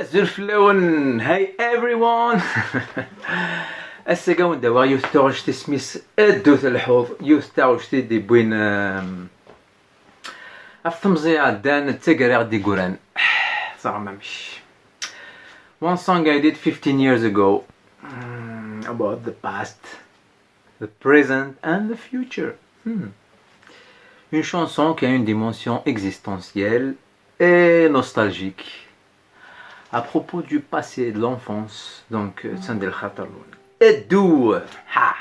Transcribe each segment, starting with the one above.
زرفلون هاي everyone. الساقاون دوا يوثتوغشتي سميس الدوث الحوض يوثتوغشتي دي بوين الثمزيع دان تقري غدي قران صراحة مش one song I did 15 years ago about the past, the present and the future. Une chanson qui a une dimension existentielle et nostalgique à propos du passé et de l'enfance. Donc Sandel Khataloun et d'où ha.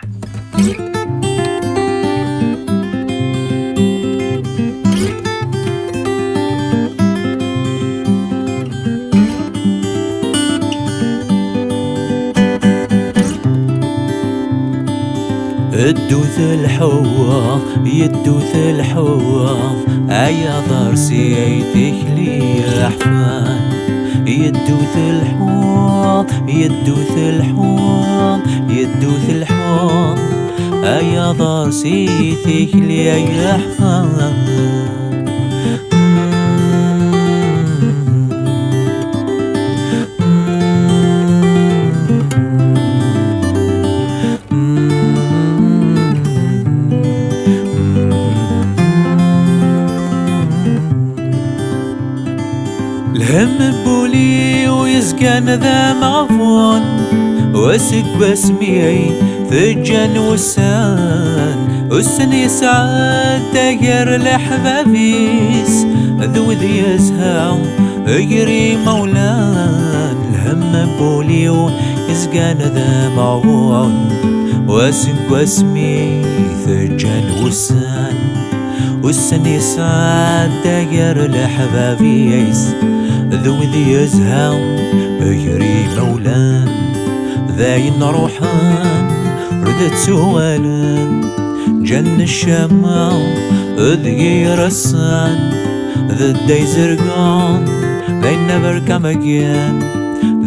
الدوث الحوا يدوث الحوا عيا ضرسي عيتك لي احفان يدوث الحوا يدوث الحوا يدوث الحوا عيا ضرسي عيتك لي احفان الهم بولي ويسكن ذا مغفون واسق بسميعي ثجن والسان والسن يسعد تقر لحبابيس ذو ذي يزهى اجري مولان الهم بولي ويسكن ذا مغفون واسق بسميعي ثجن والسان والسن يسعد تقر لحبابيس ذو ذي يزهى يجري مولان ذاين روحان ردت سوالان جن الشمع ذي رسان the days are gone they never come again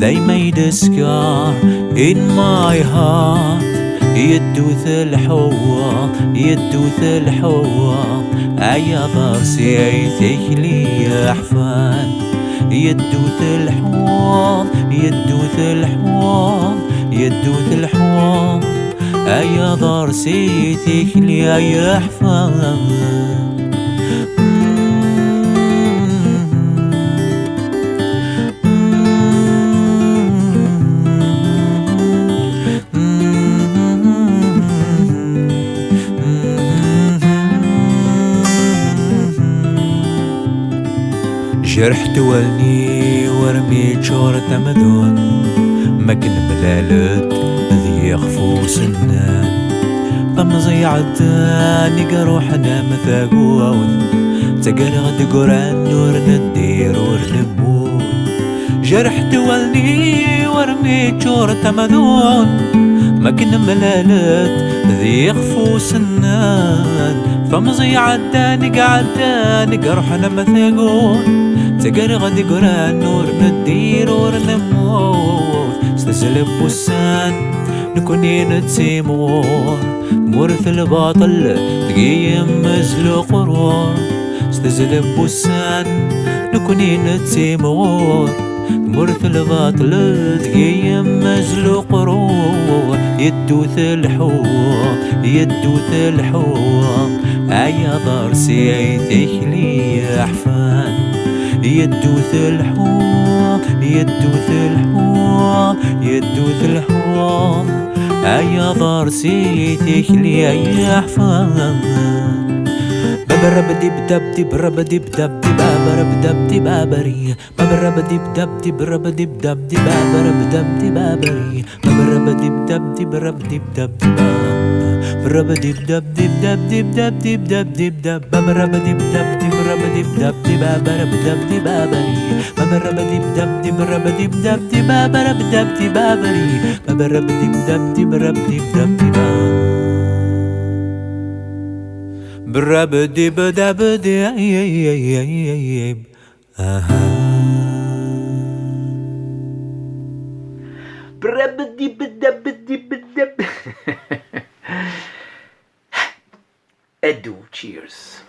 they made a scar in my heart يدوث الحوا يدوث الحوا عيا ضرسي عيتك لي احفان يدوث الحوام يدوث الحوام يدوث الحوام عيا ضرسي عيتك لي احفان جرحت والني ورميت شورة مذون ما كن ملالت ذي يخفو سنان طمزي عداني قروحنا مثاقوون تقر غد قران نور ندير ورنمون جرحت والني ورميت شورة مذون ما كن ملالت ذي يخفو سنان فمزي عداني قعداني قروحنا مثاقون تقر غدي قران نور ندير ورنموت استزلب بوسان نكوني نتسيمور مورث الباطل تقيم مزلو قرور استزلب بوسان نكوني نتسيمور مورث الباطل تقيم مزلو قرور يدوث الحوا يدوث الحوا عيا ضرسي عيتك لي احفان يدوث الحوا يدوث الحوا يدوث الحوا عيا ضرسي تخلي عيا احفان بابرب ديب دب ديب رب ديب دب ديب بابرب دب ديب بابري بابرب ديب دب ديب رب ديب دب ديب بابرب دب ديب بابري بابرب ديب دب ديب رب ديب دب ديب برب ديب دب ديب دب ديب دب ديب دب ديب دب بابرب ديب دب ديب رب ديب دب ديب بابرب دب ديب بابري بابرب ديب دب ديب رب ديب دب ديب بابرب دب ديب بابري بابرب ديب دب ديب رب ديب دب ديب برب ديب دب ديب برب ديب دب ديب دب. Edu, cheers.